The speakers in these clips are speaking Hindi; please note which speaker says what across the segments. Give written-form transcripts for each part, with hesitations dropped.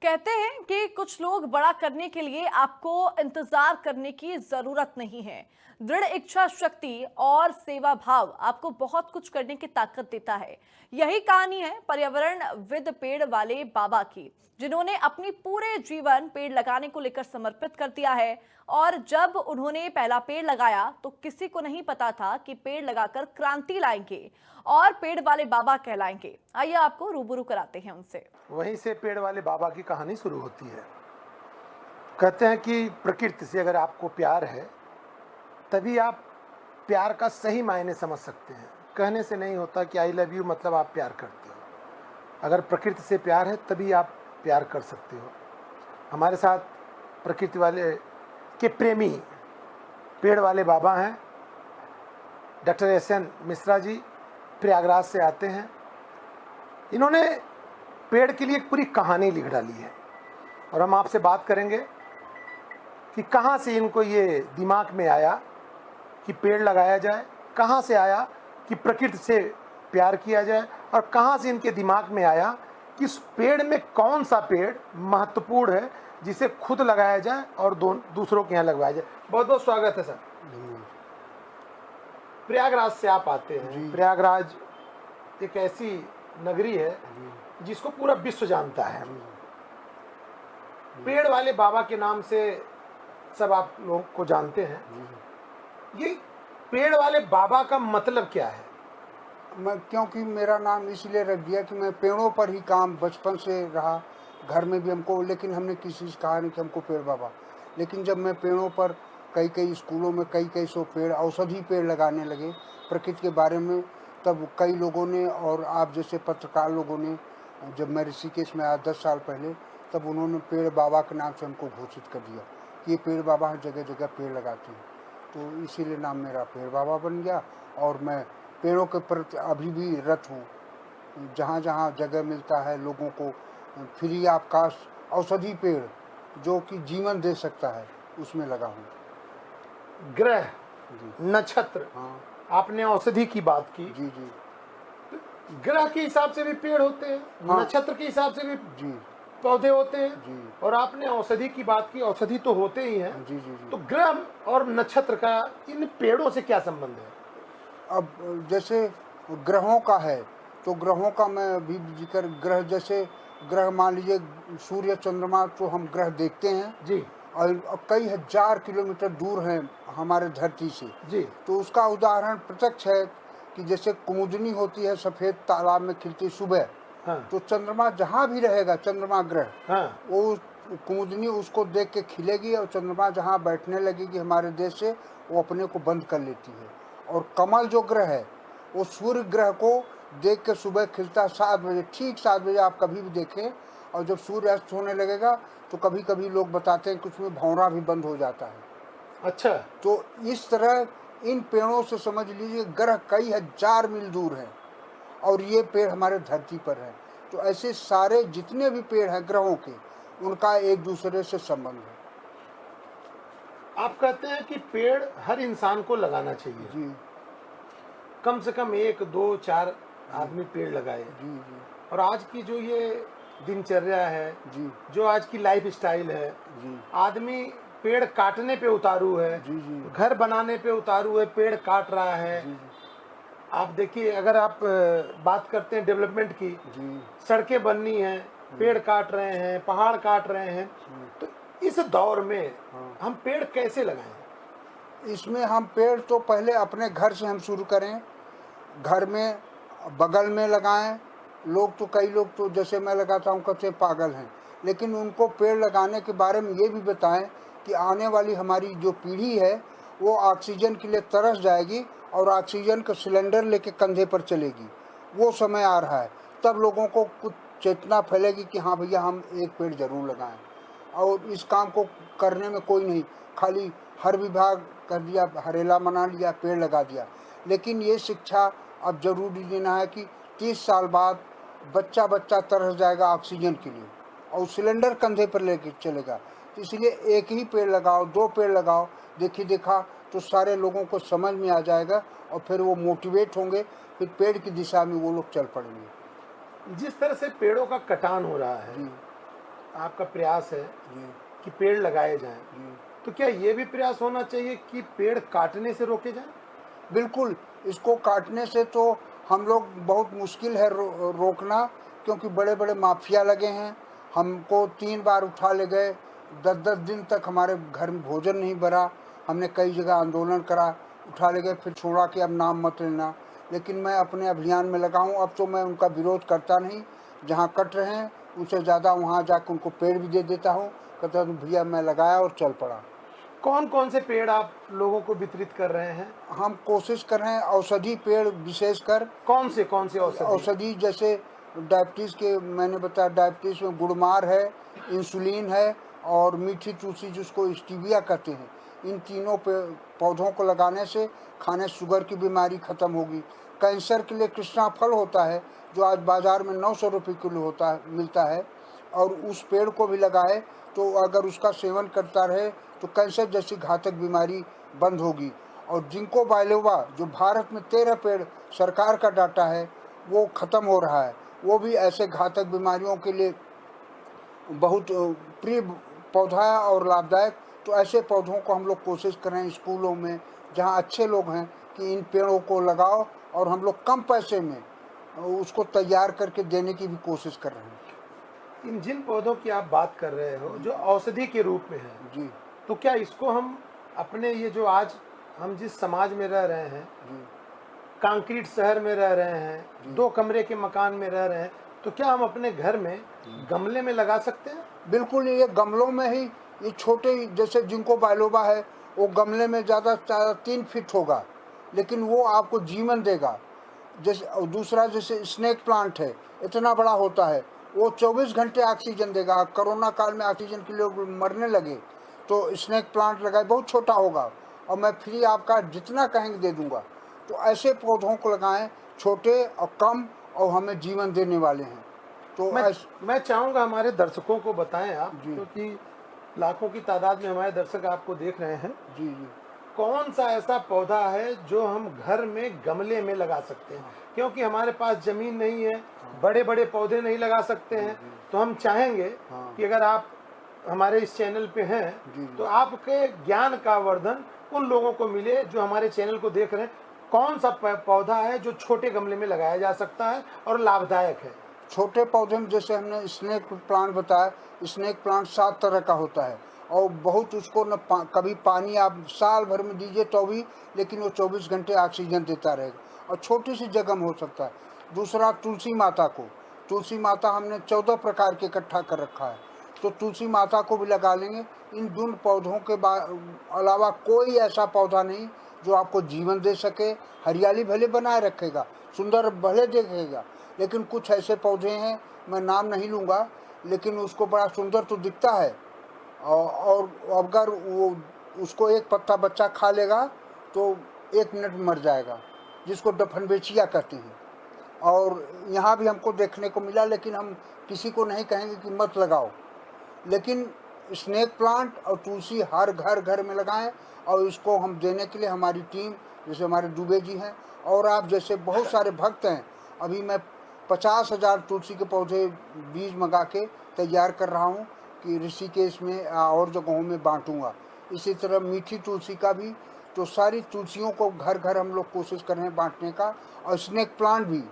Speaker 1: कहते हैं कि कुछ लोग बड़ा करने के लिए आपको इंतजार करने की जरूरत नहीं है। दृढ़ इच्छा शक्ति और सेवा भाव आपको बहुत कुछ करने की ताकत देता है। यही कहानी है पर्यावरण विद पेड़ वाले बाबा की, जिन्होंने अपनी पूरे जीवन पेड़ लगाने को लेकर समर्पित कर दिया है। और जब उन्होंने पहला पेड़ लगाया तो किसी को नहीं पता था कि पेड़ लगाकर क्रांति लाएंगे और पेड़ वाले बाबा कहलाएंगे। आइए आपको रूबरू कराते हैं उनसे।
Speaker 2: वहीं से पेड़ वाले बाबा की कहानी शुरू होती है। कहते हैं कि प्रकृति से अगर आपको प्यार है तभी आप प्यार का सही मायने समझ सकते हैं। कहने से नहीं होता कि आई लव यू मतलब आप प्यार करते हो। अगर प्रकृति से प्यार है तभी आप प्यार कर सकते हो। हमारे साथ प्रकृति वाले के प्रेमी पेड़ वाले बाबा हैं। Doctor S N. मिश्रा जी प्रयागराज से आते हैं। इन्होंने पेड़ के लिए एक पूरी कहानी लिख डाली है और हम आपसे बात करेंगे कि कहाँ से इनको ये दिमाग में आया कि पेड़ लगाया जाए, कहाँ से आया कि प्रकृति से प्यार किया जाए और कहाँ से इनके दिमाग में आया कि इस पेड़ में कौन सा पेड़ महत्वपूर्ण है जिसे खुद लगाया जाए और दूसरों के यहाँ लगवाया जाए। बहुत बहुत स्वागत है सर। प्रयागराज से आप आते हैं। प्रयागराज एक ऐसी नगरी है जिसको पूरा विश्व जानता है। पेड़ वाले बाबा के नाम से सब आप लोग को जानते हैं। ये पेड़ वाले बाबा का मतलब क्या है?
Speaker 3: क्योंकि मेरा नाम इसलिए रख दिया कि मैं पेड़ों पर ही काम बचपन से रहा। घर में भी हमको, लेकिन हमने किसी से कहा नहीं कि हमको पेड़ बाबा। लेकिन जब मैं पेड़ों पर कई स्कूलों में कई सौ पेड़, औषधि पेड़ लगाने लगे प्रकृति के बारे में, तब कई लोगों ने और आप जैसे पत्रकार लोगों ने, जब मैं ऋषिकेश में आया 10 साल पहले, तब उन्होंने पेड़ बाबा के नाम से हमको घोषित कर दिया कि ये पेड़ बाबा हर जगह जगह पेड़ लगाते हैं। तो इसीलिए नाम मेरा पेड़ बाबा बन गया। और मैं पेड़ों के प्रति अभी भी रत हूँ। जहाँ जहाँ जगह मिलता है लोगों को फ्री ऑफ कास्ट औषधि पेड़ जो कि जीवन दे सकता है उसमें लगा हूँ।
Speaker 2: ग्रह, नक्षत्र,
Speaker 3: हाँ,
Speaker 2: आपने औषधि की बात की।
Speaker 3: जी जी।
Speaker 2: ग्रह के हिसाब से भी पेड़ होते हैं,
Speaker 3: हाँ,
Speaker 2: नक्षत्र के हिसाब से भी
Speaker 3: जी
Speaker 2: पौधे होते हैं
Speaker 3: जी।
Speaker 2: और आपने औषधि की बात की। औषधि तो होते ही हैं।
Speaker 3: जी जी जी।
Speaker 2: तो ग्रह और नक्षत्र का इन पेड़ों से क्या संबंध है?
Speaker 3: अब जैसे ग्रहों का है तो ग्रहों का मैं अभी जिक्र, ग्रह जैसे ग्रह मान लीजिए सूर्य चंद्रमा, तो हम ग्रह देखते हैं
Speaker 2: जी
Speaker 3: और कई हजार किलोमीटर दूर हैं हमारे धरती से।
Speaker 2: जी।
Speaker 3: तो उसका उदाहरण प्रत्यक्ष है कि जैसे कुमुदनी होती है सफ़ेद तालाब में खिलती सुबह,
Speaker 2: हाँ
Speaker 3: तो चंद्रमा जहाँ भी रहेगा, चंद्रमा ग्रह,
Speaker 2: हाँ
Speaker 3: वो कुमुदनी उसको देख के खिलेगी और चंद्रमा जहाँ बैठने लगेगी हमारे देश से, वो अपने को बंद कर लेती है। और कमल जो ग्रह है वो सूर्य ग्रह को देख के सुबह खिलता 7 बजे, ठीक 7 बजे आप कभी भी देखें। और जब सूर्य अस्त होने लगेगा तो कभी कभी लोग बताते हैं कि उसमें भंवरा भी बंद हो जाता है।
Speaker 2: अच्छा।
Speaker 3: तो इस तरह इन पेड़ों से समझ लीजिए ग्रह कई हजार मील दूर हैं और ये पेड़ हमारे धरती पर है। तो ऐसे सारे जितने भी पेड़ हैं ग्रहों के, उनका एक दूसरे से संबंध है।
Speaker 2: आप कहते हैं कि पेड़ हर इंसान को लगाना चाहिए।
Speaker 3: जी
Speaker 2: कम से कम 1, 2, 4 आदमी पेड़ लगाए।
Speaker 3: जी जी
Speaker 2: और आज की जो ये दिनचर्या है,
Speaker 3: जी
Speaker 2: जो आज की लाइफ स्टाइल है,
Speaker 3: जी
Speaker 2: आदमी पेड़ काटने पे उतारू है,
Speaker 3: जी जी
Speaker 2: घर बनाने पे उतारू है, पेड़ काट रहा है।
Speaker 3: जी
Speaker 2: आप देखिए, अगर आप बात करते हैं डेवलपमेंट की,
Speaker 3: जी
Speaker 2: सड़कें बननी हैं, पेड़ काट रहे हैं, पहाड़ काट रहे हैं। तो इस दौर में हम पेड़ कैसे लगाएं?
Speaker 3: इसमें हम पेड़ तो पहले अपने घर से हम शुरू करें, घर में बगल में लगाएं। लोग तो, कई लोग तो जैसे मैं लगाता हूँ कहते पागल हैं, लेकिन उनको पेड़ लगाने के बारे में ये भी बताएं कि आने वाली हमारी जो पीढ़ी है वो ऑक्सीजन के लिए तरस जाएगी और ऑक्सीजन का सिलेंडर लेके कंधे पर चलेगी। वो समय आ रहा है, तब लोगों को कुछ चेतना फैलेगी कि हाँ भैया हम एक पेड़ जरूर लगाएं। और इस काम को करने में कोई नहीं, खाली हर विभाग कर दिया, हरेला मना लिया, पेड़ लगा दिया। लेकिन ये शिक्षा अब जरूरी देना है कि 30 साल बाद बच्चा बच्चा तरस जाएगा ऑक्सीजन के लिए और सिलेंडर कंधे पर लेके चलेगा। तो इसलिए एक ही पेड़ लगाओ, 2 पेड़ लगाओ, देखी देखा तो सारे लोगों को समझ में आ जाएगा और फिर वो मोटिवेट होंगे, फिर पेड़ की दिशा में वो लोग चल पड़ेंगे।
Speaker 2: जिस तरह से पेड़ों का कटान हो रहा है,
Speaker 3: जी
Speaker 2: आपका प्रयास है
Speaker 3: जी
Speaker 2: कि पेड़ लगाए जाएं,
Speaker 3: जी
Speaker 2: तो क्या ये भी प्रयास होना चाहिए कि पेड़ काटने से रोके जाएं?
Speaker 3: बिल्कुल। इसको काटने से तो हम लोग बहुत मुश्किल है रोकना, क्योंकि बड़े बड़े माफिया लगे हैं। हमको 3 बार उठा ले गए, 10-10 दिन तक हमारे घर में भोजन नहीं बना। हमने कई जगह आंदोलन करा, उठा ले गए, फिर छोड़ा कि अब नाम मत लेना। लेकिन मैं अपने अभियान में लगा हूँ। अब तो मैं उनका विरोध करता नहीं, जहाँ कट रहे हैं उनसे ज़्यादा वहाँ जाकर उनको पेड़ भी दे देता हूँ। कहता हूँ भैया मैं लगाया और चल पड़ा।
Speaker 2: कौन कौन से पेड़ आप लोगों को वितरित कर रहे हैं?
Speaker 3: हम कोशिश कर रहे हैं औषधि पेड़, विशेषकर
Speaker 2: कौन से औषधि?
Speaker 3: औषधि जैसे डायबिटीज़ के, मैंने बताया डायबिटीज़ में गुड़मार है, इंसुलिन है और मीठी तुलसी जिसको स्टीविया कहते हैं। इन तीनों पौधों को लगाने से खाने शुगर की बीमारी ख़त्म होगी। कैंसर के लिए कृष्णा फल होता है जो आज बाज़ार में 900 रुपये किलो होता है, मिलता है, और उस पेड़ को भी लगाए तो अगर उसका सेवन करता रहे तो कैंसर जैसी घातक बीमारी बंद होगी। और जिंको बाइलोवा जो भारत में 13 पेड़ सरकार का डाटा है वो ख़त्म हो रहा है, वो भी ऐसे घातक बीमारियों के लिए बहुत प्रिय पौधा है और लाभदायक। तो ऐसे पौधों को हम लोग कोशिश कर रहे हैं स्कूलों में जहाँ अच्छे लोग हैं कि इन पेड़ों को लगाओ, और हम लोग कम पैसे में उसको तैयार करके देने की भी कोशिश कर रहे हैं।
Speaker 2: इन जिन पौधों की आप बात कर रहे हो जो औषधि के रूप में है,
Speaker 3: जी
Speaker 2: तो क्या इसको हम अपने ये जो आज हम जिस समाज में रह रहे हैं,
Speaker 3: जी
Speaker 2: कंक्रीट शहर में रह रहे हैं, 2 कमरे के मकान में रह रहे हैं, तो क्या हम अपने घर में गमले में लगा सकते हैं?
Speaker 3: बिल्कुल। ये गमलों में ही, ये छोटे जैसे जिंको बाइलोबा है वो गमले में ज़्यादा 3 फीट होगा, लेकिन वो आपको जीवन देगा। जैसे दूसरा जैसे स्नेक प्लांट है, इतना बड़ा होता है, वो 24 घंटे ऑक्सीजन देगा। कोरोना काल में ऑक्सीजन के लोग मरने लगे तो स्नेक प्लांट लगाए, बहुत छोटा होगा और मैं फ्री आपका जितना कहेंगे दे दूंगा। तो ऐसे पौधों को लगाएं, छोटे और कम, और हमें जीवन देने वाले हैं। तो
Speaker 2: मैं चाहूँगा हमारे दर्शकों को बताएं आप,
Speaker 3: जी।
Speaker 2: क्योंकि लाखों की तादाद में हमारे दर्शक आपको देख रहे हैं,
Speaker 3: जी जी
Speaker 2: कौन सा ऐसा पौधा है जो हम घर में गमले में लगा सकते हैं? क्योंकि हमारे पास जमीन नहीं है, बड़े बड़े पौधे नहीं लगा सकते हैं, तो हम चाहेंगे कि अगर आप हमारे इस चैनल पे हैं तो आपके ज्ञान का वर्धन उन लोगों को मिले जो हमारे चैनल को देख रहे हैं। कौन सा पौधा है जो छोटे गमले में लगाया जा सकता है और लाभदायक है?
Speaker 3: छोटे पौधे में जैसे हमने स्नेक प्लांट बताया, स्नेक प्लांट 7 तरह का होता है और बहुत उसको न कभी पानी आप साल भर में दीजिए तो भी, लेकिन वो 24 घंटे ऑक्सीजन देता रहेगा और छोटी सी जगह में हो सकता है। दूसरा तुलसी माता को, तुलसी माता हमने 14 प्रकार के इकट्ठा कर रखा है, तो तुलसी माता को भी लगा लेंगे। इन दोनों पौधों के अलावा कोई ऐसा पौधा नहीं जो आपको जीवन दे सके। हरियाली भले बनाए रखेगा, सुंदर भले देखेगा, लेकिन कुछ ऐसे पौधे हैं, मैं नाम नहीं लूँगा, लेकिन उसको बड़ा सुंदर तो दिखता है और अगर वो उसको एक पत्ता बच्चा खा लेगा तो 1 मिनट में मर जाएगा, जिसको डफनबेचिया कहते हैं। और यहाँ भी हमको देखने को मिला, लेकिन हम किसी को नहीं कहेंगे कि मत लगाओ, लेकिन स्नेक प्लांट और तुलसी हर घर में लगाएं। और इसको हम देने के लिए हमारी टीम, जैसे हमारे दुबे जी हैं और आप जैसे बहुत सारे भक्त हैं, अभी मैं 50,000 तुलसी के पौधे बीज मंगा के तैयार कर रहा हूँ कि ऋषिकेश में और जगहों में बांटूंगा। इसी तरह मीठी तुलसी का भी, तो सारी तुलसियों को घर हम लोग कोशिश कर रहे हैं बांटने का, और स्नेक प्लांट भी।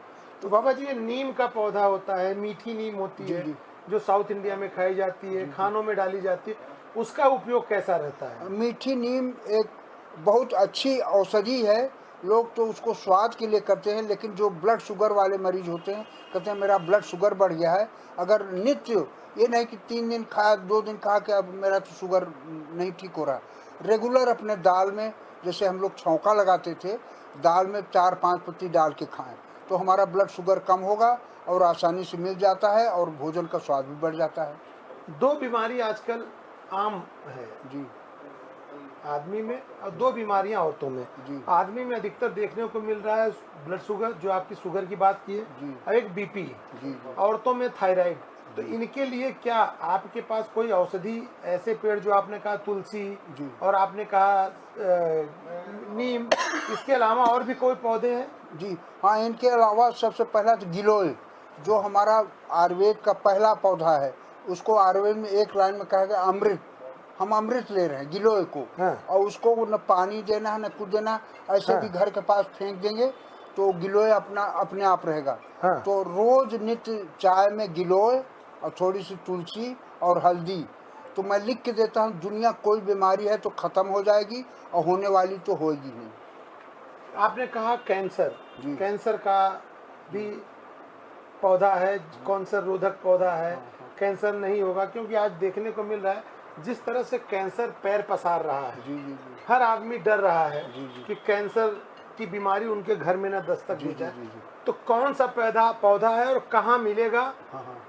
Speaker 2: तो बाबा जी, ये नीम का पौधा होता है, मीठी नीम होती है जो साउथ इंडिया में खाई जाती है, खानों में डाली जाती है, उसका उपयोग कैसा रहता है?
Speaker 3: मीठी नीम एक बहुत अच्छी औषधि है। लोग तो उसको स्वाद के लिए करते हैं, लेकिन जो ब्लड शुगर वाले मरीज होते हैं कहते हैं मेरा ब्लड शुगर बढ़ गया है, अगर नित्य, ये नहीं कि 3 दिन खाया 2 दिन खा के अब मेरा तो शुगर नहीं ठीक हो रहा, रेगुलर अपने दाल में, जैसे हम लोग छौंका लगाते थे, दाल में 4-5 पत्ती डाल के खाएं तो हमारा ब्लड शुगर कम होगा और आसानी से मिल जाता है और भोजन का स्वाद भी बढ़ जाता है।
Speaker 2: 2 बीमारी आजकल आम है
Speaker 3: जी,
Speaker 2: आदमी में, और 2 बीमारियां औरतों में।
Speaker 3: जी।
Speaker 2: आदमी में अधिकतर देखने को मिल रहा है ब्लड शुगर, जो आपकी शुगर की बात की है,
Speaker 3: जी।
Speaker 2: और एक बीपी।
Speaker 3: जी।
Speaker 2: औरतों में थायराइड। तो इनके लिए क्या आपके पास कोई औषधि, ऐसे पेड़ जो आपने कहा तुलसी
Speaker 3: जी।
Speaker 2: और आपने कहा नीम, इसके अलावा और भी कोई पौधे हैं?
Speaker 3: जी हाँ, इनके अलावा सबसे पहला तो गिलोय, जो हमारा आयुर्वेद का पहला पौधा है, उसको आयुर्वेद में एक लाइन में कहा गया अमृत, हम अमृत ले रहे हैं गिलोय को।
Speaker 2: हाँ।
Speaker 3: और उसको न पानी देना है न कुछ देना, ऐसे
Speaker 2: हाँ।
Speaker 3: भी घर के पास फेंक देंगे तो गिलोय अपने आप रहेगा।
Speaker 2: हाँ।
Speaker 3: तो रोज नित्य चाय में गिलोय और थोड़ी सी तुलसी और हल्दी, तो मैं लिख के देता हूँ, दुनिया कोई बीमारी है तो खत्म हो जाएगी और होने वाली तो होगी नहीं।
Speaker 2: आपने कहा कैंसर,
Speaker 3: जी।
Speaker 2: कैंसर का भी पौधा है, कैंसर रोधक पौधा है, कैंसर नहीं होगा, क्योंकि आज देखने को मिल रहा है जिस तरह से कैंसर पैर पसार रहा है,
Speaker 3: जी जी जी
Speaker 2: हर आदमी डर रहा है
Speaker 3: जी, जी।
Speaker 2: कि कैंसर की बीमारी उनके घर में न दस्तक
Speaker 3: जी,
Speaker 2: दे जाए।
Speaker 3: जी, जी, जी।
Speaker 2: तो कौन सा पौधा है और कहाँ मिलेगा?
Speaker 3: हाँ हाँ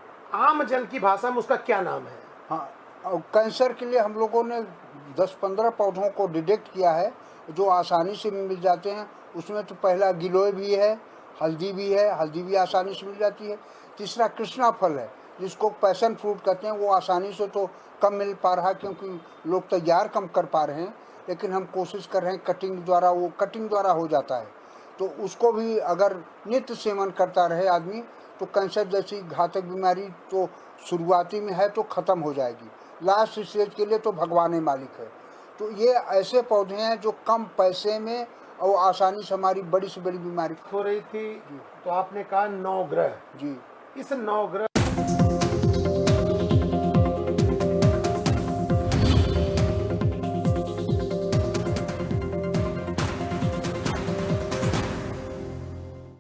Speaker 2: आम जन की भाषा में उसका क्या नाम है?
Speaker 3: हाँ। और कैंसर के लिए हम लोगों ने 10-15 पौधों को डिटेक्ट किया है जो आसानी से मिल जाते हैं। उसमें तो पहला गिलोय भी है, हल्दी भी है, हल्दी भी आसानी से मिल जाती है। तीसरा कृष्णा फल है जिसको पैशन फ्रूट कहते हैं, वो आसानी से तो कम मिल पा रहा है क्योंकि लोग तैयार कम कर पा रहे हैं, लेकिन हम कोशिश कर रहे हैं कटिंग द्वारा, वो कटिंग द्वारा हो जाता है। तो उसको भी अगर नित्य सेवन करता रहे आदमी तो कैंसर जैसी घातक बीमारी तो शुरुआती में है तो ख़त्म हो जाएगी, लास्ट स्टेज के लिए तो भगवान ही मालिक है। तो ये ऐसे पौधे हैं जो कम पैसे में और आसानी से हमारी बड़ी से बड़ी बीमारी
Speaker 2: हो रही थी तो आपने कहा 9 ग्रह,
Speaker 3: जी
Speaker 2: इस 9 ग्रह